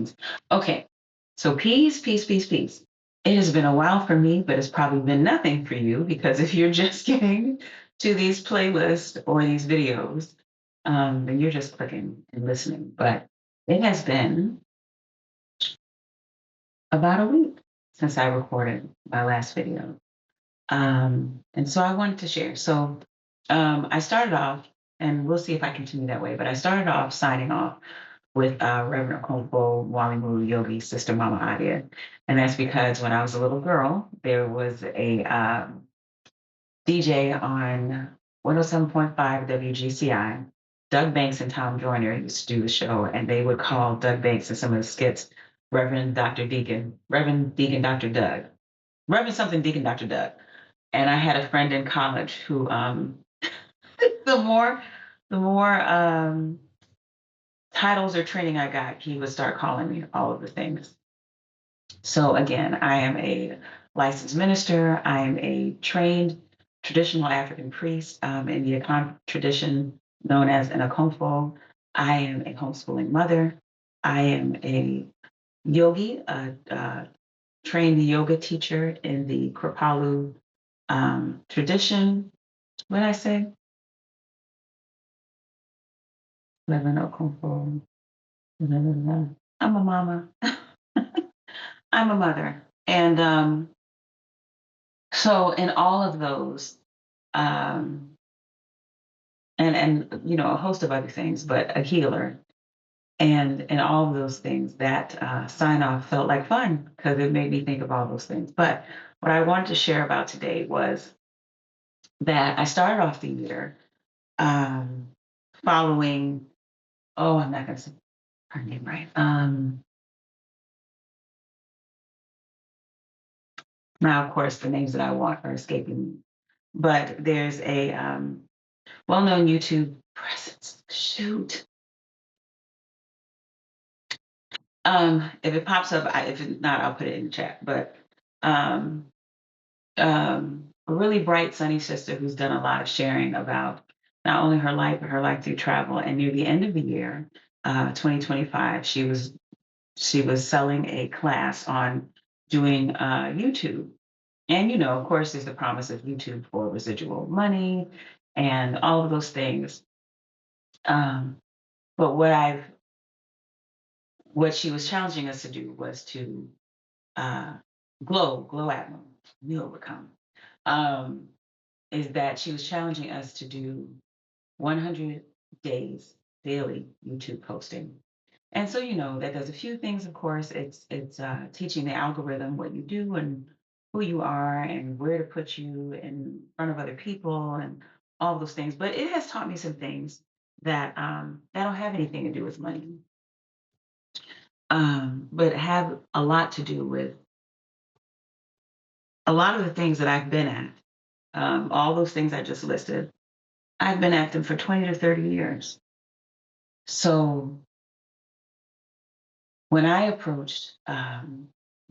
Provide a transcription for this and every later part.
beans. Okay, so peas, peas, peas, peas. It has been a while for me, but it's probably been nothing for you because if you're just getting to these playlists or these videos, then you're just clicking and listening. But it has been about a week since I recorded my last video. And so I wanted to share. So I started off, and we'll see if I continue that way, but I started off signing off with Reverend Okomfo Walimu Yogi Sister Mama Adia. And that's because when I was a little girl, there was a DJ on 107.5 WGCI. Doug Banks and Tom Joyner used to do the show, and they would call Doug Banks in some of the skits Reverend Dr. Deacon, Reverend Deacon Dr. Doug, Reverend something Deacon Dr. Doug. And I had a friend in college who, the more, the more titles or training I got, he would start calling me all of the things. So again, I am a licensed minister. I am a trained traditional African priest in the Akan tradition known as an Akonfo. I am a homeschooling mother. I am a yogi, a trained yoga teacher in the Kripalu tradition. What did I say? Living Akonfo. I'm a mama. I'm a mother. And so in all of those, um, and you know, a host of other things, but a healer, and all of those things, that sign off felt like fun because it made me think of all those things. But what I wanted to share about today was that I started off the year um, following. Oh, I'm not going to say her name right. Now, of course, the names that I want are escaping me. But there's a well-known YouTube presence. Shoot. If it pops up, if it's not, I'll put it in the chat. But um, a really bright, sunny sister who's done a lot of sharing about not only her life, but her life through travel. And near the end of the year, 2025, she was selling a class on doing YouTube. And you know, of course, there's the promise of YouTube for residual money and all of those things. Um, but what she was challenging us to do was to uh, glow at them, we overcome. Um, is that she was challenging us to do 100 days daily YouTube posting. And so, you know, that does a few things. Of course, it's teaching the algorithm what you do and who you are and where to put you in front of other people and all those things. But it has taught me some things that that don't have anything to do with money, but have a lot to do with a lot of the things that I've been at. All those things I just listed, I've been at them for 20 to 30 years. So when I approached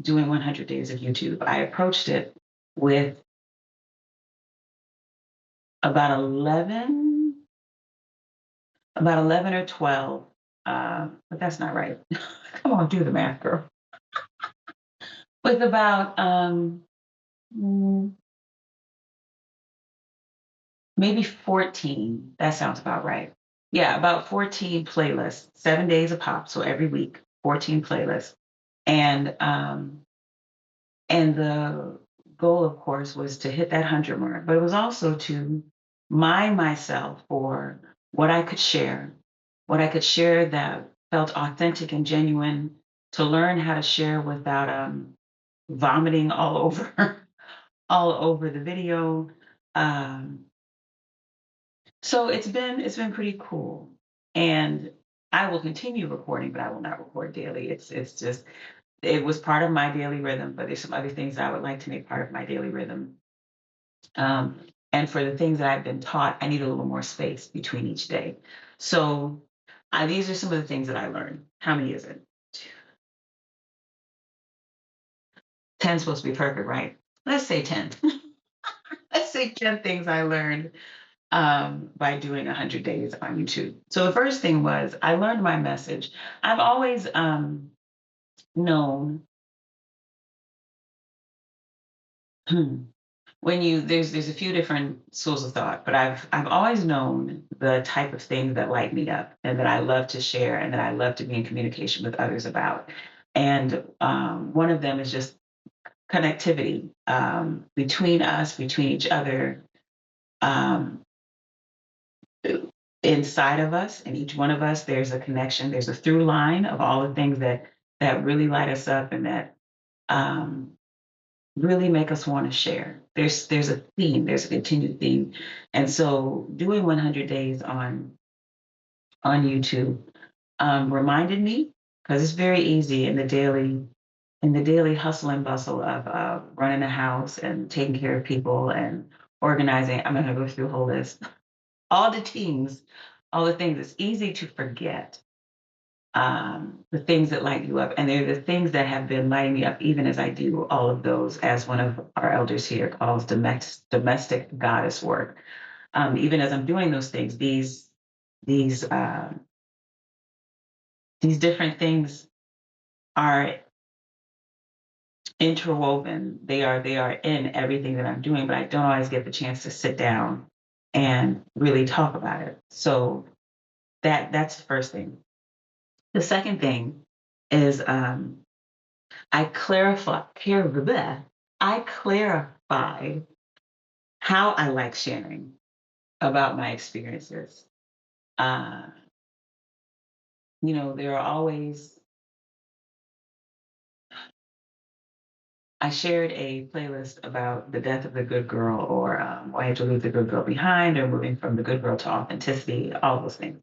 doing 100 days of YouTube, I approached it with about 11, about 11 or 12, but that's not right. Come on, do the math, girl. With about mm, maybe 14. That sounds about right. Yeah, about 14 playlists, 7 days a pop. So every week, 14 playlists. And the goal, of course, was to hit that 100 mark, but it was also to mine myself for what I could share that felt authentic and genuine, to learn how to share without vomiting all over all over the video. Um, so it's been pretty cool, and I will continue recording, but I will not record daily. It's just it was part of my daily rhythm, but there's some other things I would like to make part of my daily rhythm. Um, and for the things that I've been taught, I need a little more space between each day. So these are some of the things that I learned. How many is it? 10 supposed to be perfect, right? Let's say 10. Let's say 10 things I learned by doing 100 days on YouTube. So the first thing was I learned my message. I've always known when you there's a few different schools of thought, but I've always known the type of things that light me up and that I love to share and that I love to be in communication with others about. And one of them is just connectivity between us, between each other, um, inside of us, and each one of us. There's a connection. There's a through line of all the things that really light us up and that um, really make us want to share. There's a theme. There's a continued theme, and so doing 100 days on YouTube reminded me because it's very easy in the daily hustle and bustle of running a house and taking care of people and organizing. I'm going to go through a whole list, all the things, all the things. It's easy to forget the things that light you up. And they're the things that have been lighting me up, even as I do all of those, as one of our elders here calls domestic goddess work. Even as I'm doing those things, these uh, these different things are interwoven. They are in everything that I'm doing, but I don't always get the chance to sit down and really talk about it. So that's the first thing. The second thing is I clarify how I like sharing about my experiences. Uh, there are always, I shared a playlist about the death of the good girl or why I had to leave the good girl behind or moving from the good girl to authenticity, all those things.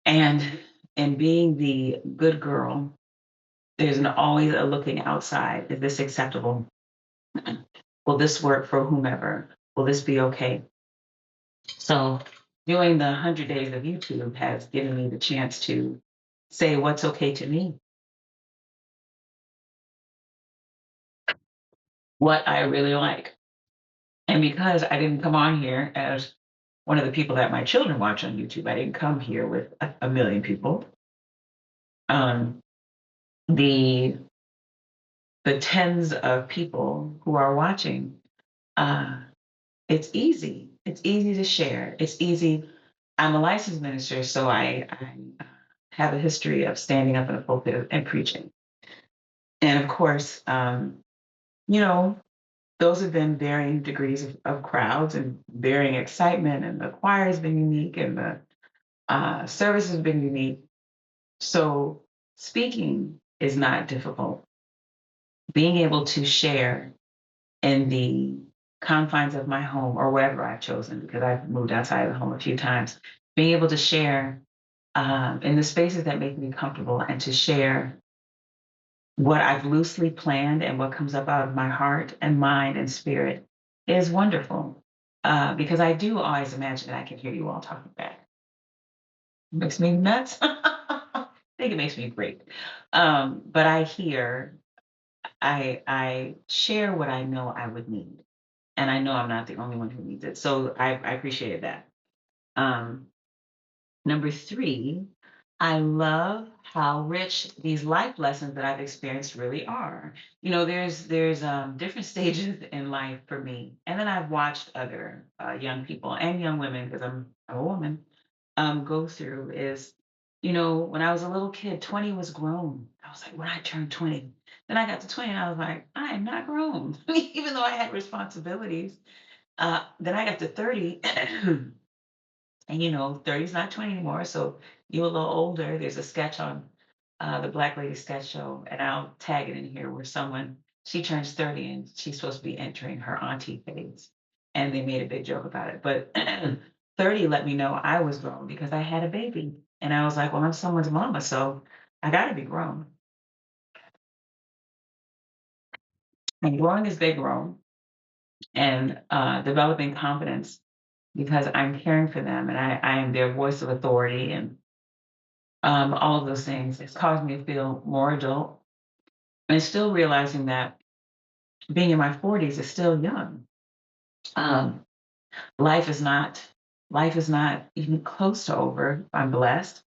And in being the good girl, there's always a looking outside. Is this acceptable? Will this work for whomever? Will this be okay? So doing the 100 days of YouTube has given me the chance to say what's okay to me, what I really like. And because I didn't come on here as one of the people that my children watch on YouTube, I didn't come here with a million people. Um, the the tens of people who are watching, uh, it's easy. It's easy to share. It's easy. I'm a licensed minister, so I have a history of standing up in a pulpit and preaching. And of course, you know, those have been varying degrees of crowds and varying excitement, and the choir has been unique, and the service has been unique. So speaking is not difficult. Being able to share in the confines of my home or wherever I've chosen, because I've moved outside of the home a few times, being able to share in the spaces that make me comfortable and to share what I've loosely planned and what comes up out of my heart and mind and spirit is wonderful. Because I do always imagine that I can hear you all talking back. It makes me nuts. I think it makes me great. But I share what I know I would need. And I know I'm not the only one who needs it. So I appreciated that. Um, Number three, I love how rich these life lessons that I've experienced really are. There's different stages in life for me, and then I've watched other young people and young women because I'm a woman go through is, when I was a little kid, 20 was grown. I was like, when I turned 20, then I got to 20, and I was like, I am not grown, even though I had responsibilities. Then I got to 30. And 30 is not 20 anymore. So you're a little older. There's a sketch on the Black Lady Sketch Show, and I'll tag it in here where she turns 30 and she's supposed to be entering her auntie phase. And they made a big joke about it. But 30 let me know I was grown because I had a baby. And I was like, well, I'm someone's mama, so I got to be grown. And growing as they grow and developing confidence because I'm caring for them and I am their voice of authority and all of those things. It's caused me to feel more adult and still realizing that being in my 40s is still young. Um, life is not life is not even close to over. I'm blessed.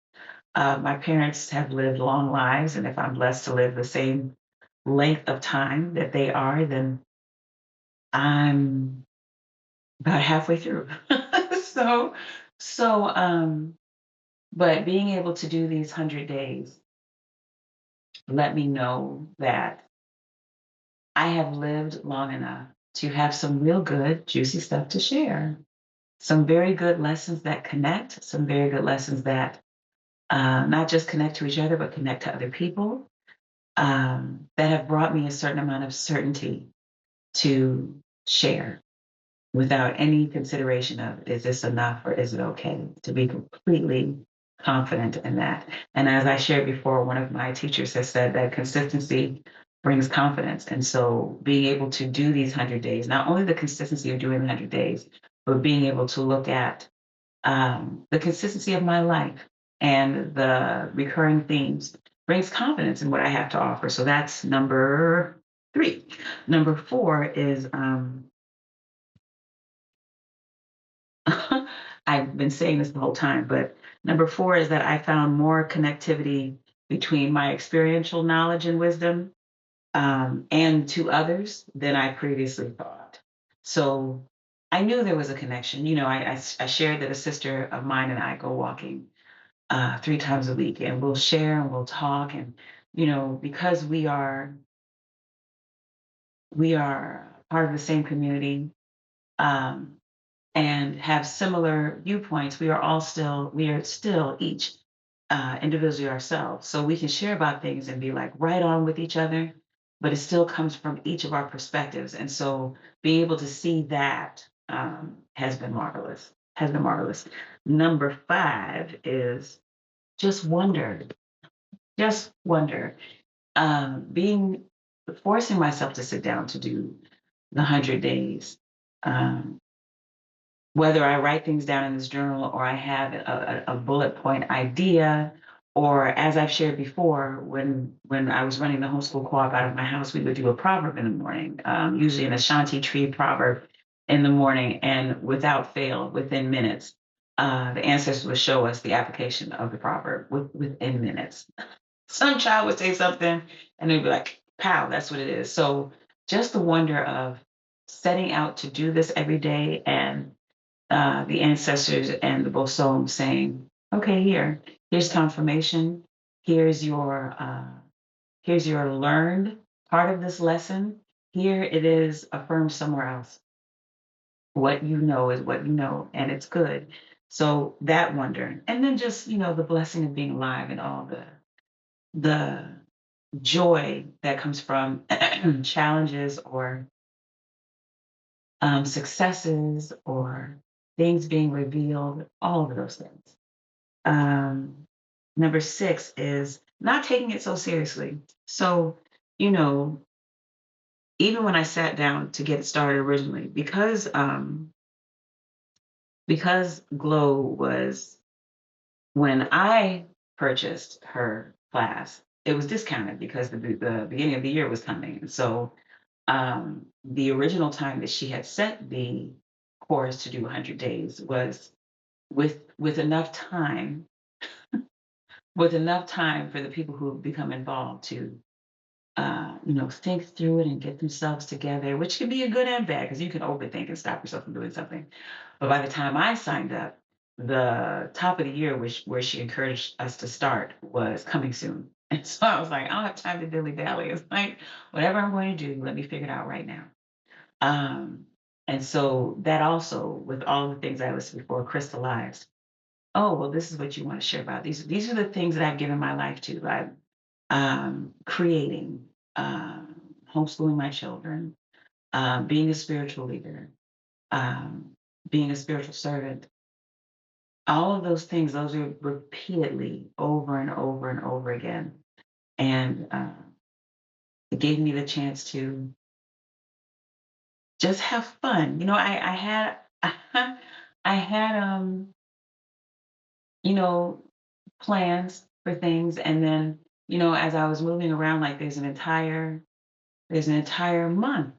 My parents have lived long lives, and if I'm blessed to live the same length of time that they are, then I'm about halfway through. so, so, but being able to do these 100 days let me know that I have lived long enough to have some real good, juicy stuff to share. Some very good lessons that connect, some very good lessons that not just connect to each other, but connect to other people, that have brought me a certain amount of certainty to share without any consideration of is this enough or is it okay, to be completely confident in that. And as I shared before, one of my teachers has said that consistency brings confidence. And so being able to do these 100 days, not only the consistency of doing the 100 days, but being able to look at the consistency of my life and the recurring themes brings confidence in what I have to offer. So that's number three. Number four is I've been saying this the whole time, but number four is that I found more connectivity between my experiential knowledge and wisdom, and to others than I previously thought. So I knew there was a connection. I shared that a sister of mine and I go walking 3 times a week, and we'll share and we'll talk, and because we are part of the same community. Um, and have similar viewpoints, we are still each individually ourselves. So we can share about things and be like right on with each other, but it still comes from each of our perspectives. And so being able to see that has been marvelous. Has been marvelous. Number five is just wonder. Just wonder. Being Forcing myself to sit down to do the 100 days. Um, Whether I write things down in this journal or I have a bullet point idea, or as I've shared before, when I was running the homeschool co-op out of my house, we would do a proverb in the morning, usually an Ashanti tree proverb in the morning, and without fail, within minutes, the ancestors would show us the application of the proverb within minutes. Some child would say something, and they'd be like, "Pow, that's what it is." So just the wonder of setting out to do this every day, and the ancestors and the bosom saying, "Okay, here's confirmation. Here's your here's your learned part of this lesson. Here it is affirmed somewhere else. What you know is what you know, and it's good." So that wonder, and then just the blessing of being alive and all the joy that comes from challenges or successes or things being revealed, all of those things. Um, Number six is not taking it so seriously. So, you know, even when I sat down to get it started originally, because Glow was when I purchased her class, it was discounted because the beginning of the year was coming. And so the original time that she had set the course to do 100 days was with enough time for the people who become involved to think through it and get themselves together, which can be a good and bad because you can overthink and stop yourself from doing something. But by the time I signed up, the top of the year, which where she encouraged us to start, was coming soon. And so I was like, I don't have time to dilly dally. It's like whatever I'm going to do, let me figure it out right now. Um, and so that also, with all the things I listed before, crystallized. Oh, well, this is what you want to share about. These are the things that I've given my life to. Creating, homeschooling my children, being a spiritual leader, um, being a spiritual servant. All of those things, those are repeatedly over and over and over again. And it gave me the chance to just have fun. I had, I had, you know, plans for things. And then, as I was moving around, like there's an entire month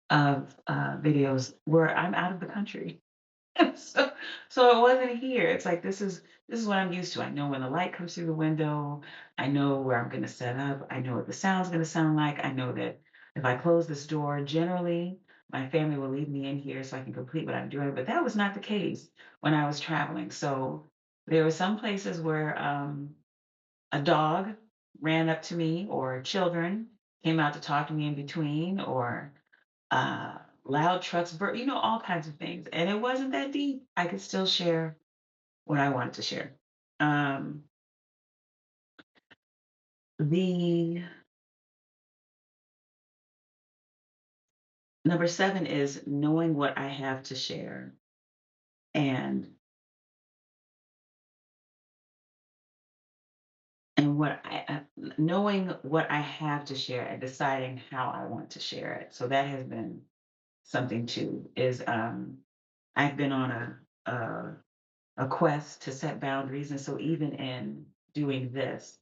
of videos where I'm out of the country. so so it wasn't here. It's like this is what I'm used to. I know when the light comes through the window. I know where I'm going to set up. I know what the sound's going to sound like. I know that if I close this door, generally my family will leave me in here so I can complete what I'm doing. But that was not the case when I was traveling. So there were some places where a dog ran up to me, or children came out to talk to me in between, or uh, loud trucks, all kinds of things. And it wasn't that deep. I could still share what I wanted to share. Um, the number seven is knowing what I have to share, and knowing what I have to share and deciding how I want to share it. So that has been something too. Is I've been on a quest to set boundaries, and so even in doing this,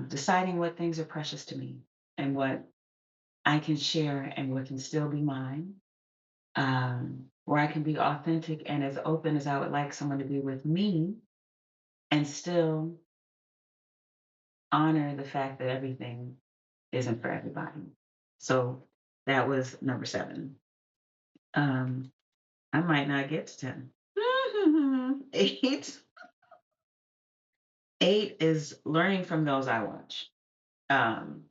deciding what things are precious to me and what I can share and what can still be mine, where I can be authentic and as open as I would like someone to be with me and still honor the fact that everything isn't for everybody. So that was number seven. Um, I might not get to 10. Eight. Eight is learning from those I watch. Um,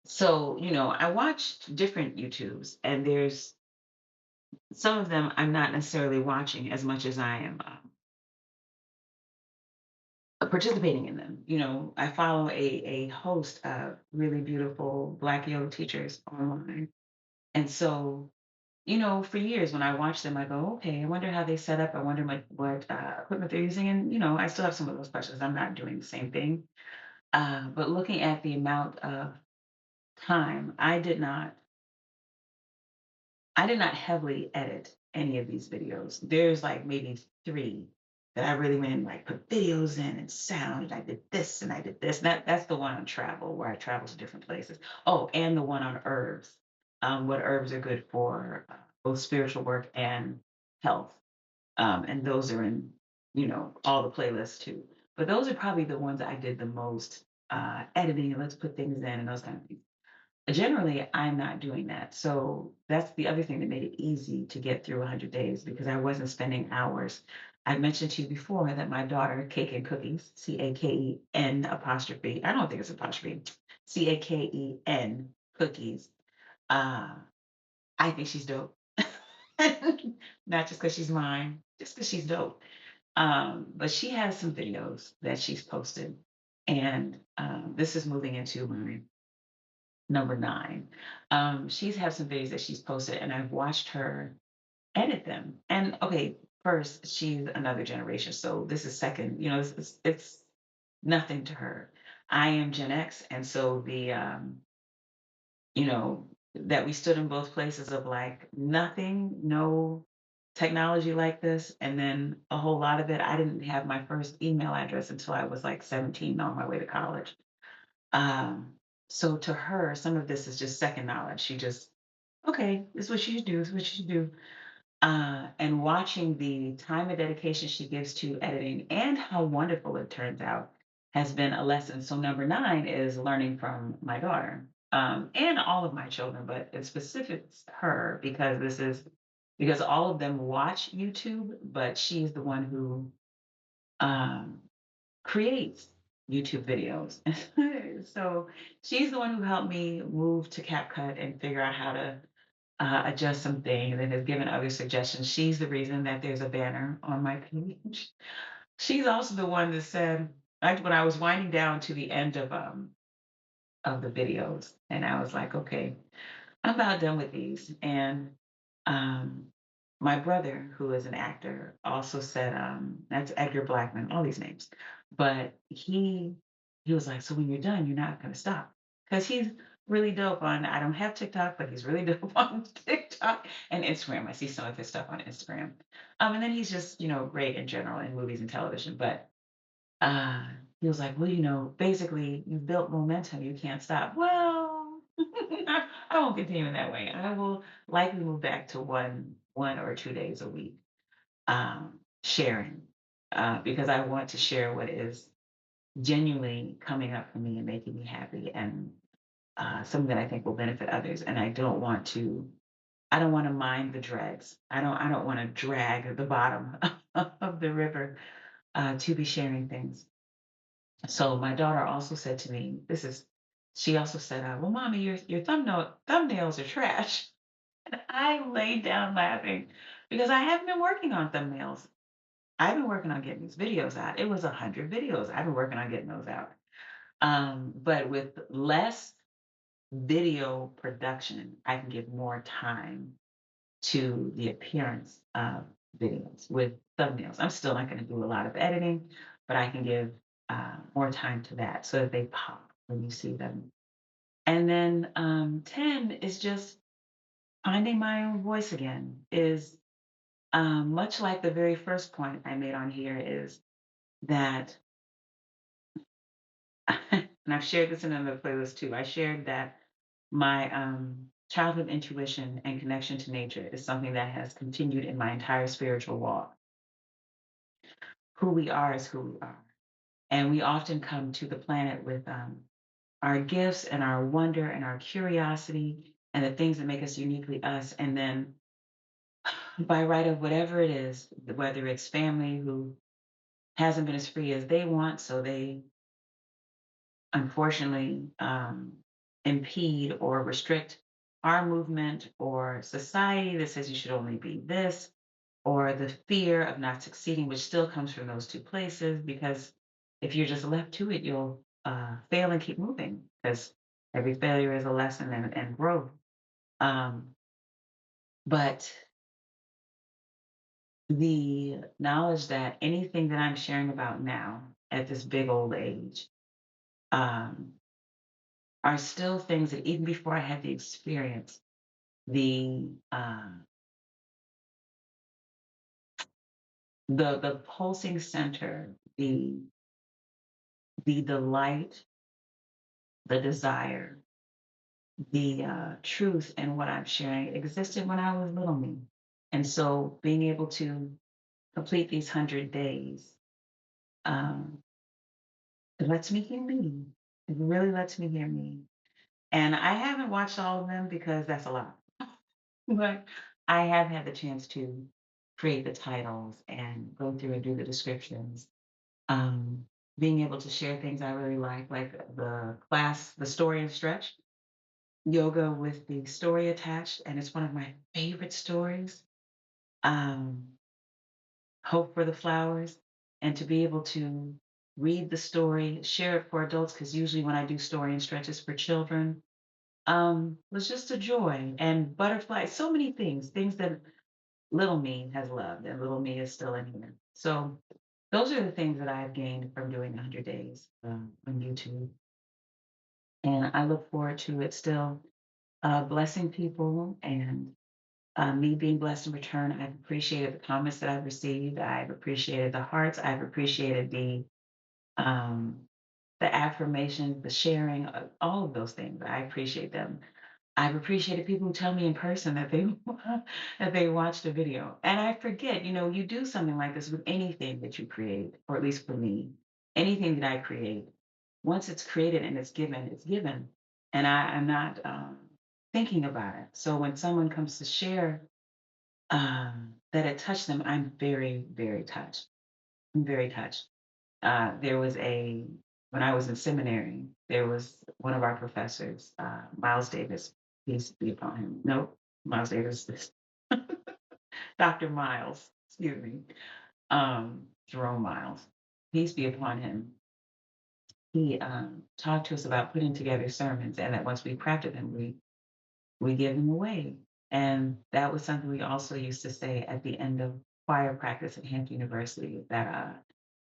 so, I watched different YouTubes, and there's some of them I'm not necessarily watching as much as I am participating in them. I follow a host of really beautiful Black yoga teachers online. And so, for years when I watch them, I go, okay, I wonder how they set up. I wonder what equipment they're using. And, I still have some of those questions. I'm not doing the same thing. But looking at the amount of time, I did not heavily edit any of these videos. There's like maybe three that I really went and like put videos in and sound, and I did this and I did this. That's the one on travel, where I travel to different places. Oh, and the one on herbs. What herbs are good for both spiritual work and health. And those are in, all the playlists too. But those are probably the ones I did the most editing, and let's put things in and those kind of things. Generally, I'm not doing that. So that's the other thing that made it easy to get through 100 days, because I wasn't spending hours. I mentioned to you before that my daughter, Cake and Cookies, Caken apostrophe, I don't think it's apostrophe, Caken Cookies. Uh, I think she's dope. Not just because she's mine, just because she's dope. But she has some videos that she's posted. And this is moving into my number 9. She's had some videos that she's posted, and I've watched her edit them. And okay, first, she's another generation, so this is second. It's nothing to her. I am Gen X, and so that we stood in both places of like nothing, no technology like this, and then a whole lot of it. I didn't have my first email address until I was like 17 on my way to college. Um, so to her, some of this is just second knowledge. She just, okay, this is what you should do, this is what you should do. And watching the time and dedication she gives to editing and how wonderful it turns out has been a lesson. So number 9 is learning from my daughter, and all of my children, but in specific her, because because all of them watch YouTube, but she's the one who um, creates YouTube videos. So she's the one who helped me move to CapCut and figure out how to adjust some things, and has given other suggestions. She's the reason that there's a banner on my page. She's also the one that said, when I was winding down to the end of the videos, and I was like, okay, I'm about done with these. And um, my brother, who is an actor, also said, that's Edgar Blackman, all these names. But he was like, so when you're done, you're not going to stop. Because he's really dope on, I don't have TikTok, but he's really dope on TikTok and Instagram. I see some of his stuff on Instagram. And then he's just, great in general in movies and television. But uh, he was like, well, basically, you've built momentum. You can't stop. Well, I won't continue in that way. I will likely move back to one or 2 days a week. sharing because I want to share what is genuinely coming up for me and making me happy and something that I think will benefit others. And I don't want to mind the dregs. I don't want to drag the bottom of the river to be sharing things. So my daughter also said to me, she also said, well, mommy, your thumbnails are trash. And I laid down laughing because I haven't been working on thumbnails. I've been working on getting these videos out. It was 100 videos. I've been working on getting those out. But with less video production, I can give more time to the appearance of videos with thumbnails. I'm still not going to do a lot of editing, but I can give more time to that so that they pop when you see them. And then 10 is just finding my own voice again, is much like the very first point I made on here, is that, and I've shared this in another playlist too. I shared that my childhood intuition and connection to nature is something that has continued in my entire spiritual walk. Who we are is who we are. And we often come to the planet with our gifts and our wonder and our curiosity and the things that make us uniquely us. And then by right of whatever it is, whether it's family who hasn't been as free as they want, so they unfortunately impede or restrict our movement, or society that says you should only be this, or the fear of not succeeding, which still comes from those two places. Because if you're just left to it, you'll fail and keep moving because every failure is a lesson and growth. Um, but the knowledge that anything that I'm sharing about now at this big old age um, are still things that even before I had the experience, the the pulsing center, the delight, the desire, the truth in what I'm sharing existed when I was little me. And so being able to complete these 100 days, um, it lets me hear me. It really lets me hear me. And I haven't watched all of them because that's a lot. But I have had the chance to create the titles and go through and do the descriptions. Um, Being able to share things I really like the class, the story and stretch yoga with the story attached, and it's one of my favorite stories. Um, Hope for the Flowers, and to be able to read the story, share it for adults, because usually when I do story and stretches for children, was just a joy. And butterflies, so many things that little me has loved, and little me is still in here. So those are the things that I've gained from doing 100 days on YouTube. And I look forward to it still blessing people and me being blessed in return. I've appreciated the comments that I've received. I've appreciated the hearts. I've appreciated um, the affirmations, the sharing, all of those things. I appreciate them. I've appreciated people who tell me in person that they that they watched a video. And I forget, you do something like this with anything that you create, or at least for me, anything that I create. Once it's created and it's given, it's given. And I'm not thinking about it. So when someone comes to share that it touched them, I'm very, very touched. I'm very touched. There was when I was in seminary, there was one of our professors, Miles Davis, peace be upon him. No, Miles Davis, this Dr. Miles, excuse me, Jerome Miles, peace be upon him. He talked to us about putting together sermons, and that once we crafted them, we give them away. And that was something we also used to say at the end of choir practice at Hampton University, that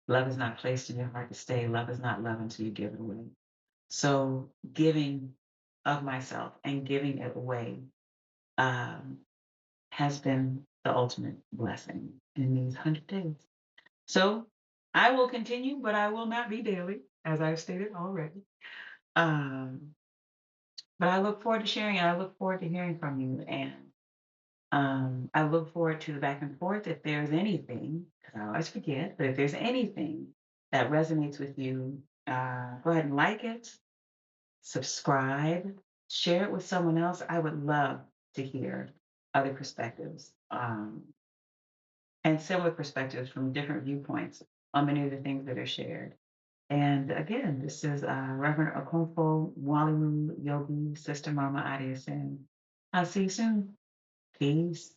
love is not placed in your heart to stay. Love is not love until you give it away. So giving of myself and giving it away um, has been the ultimate blessing in these 100 days. So I will continue, but I will not be daily, as I've stated already. Um, but I look forward to sharing, and I look forward to hearing from you. And I look forward to the back and forth. If there's anything, because I always forget, but if there's anything that resonates with you, go ahead and like it, subscribe, share it with someone else. I would love to hear other perspectives, and similar perspectives from different viewpoints on many of the things that are shared. And again, this is Reverend Okonfo Walu Yogi, Sister Mama Adiasin. I'll see you soon. Peace.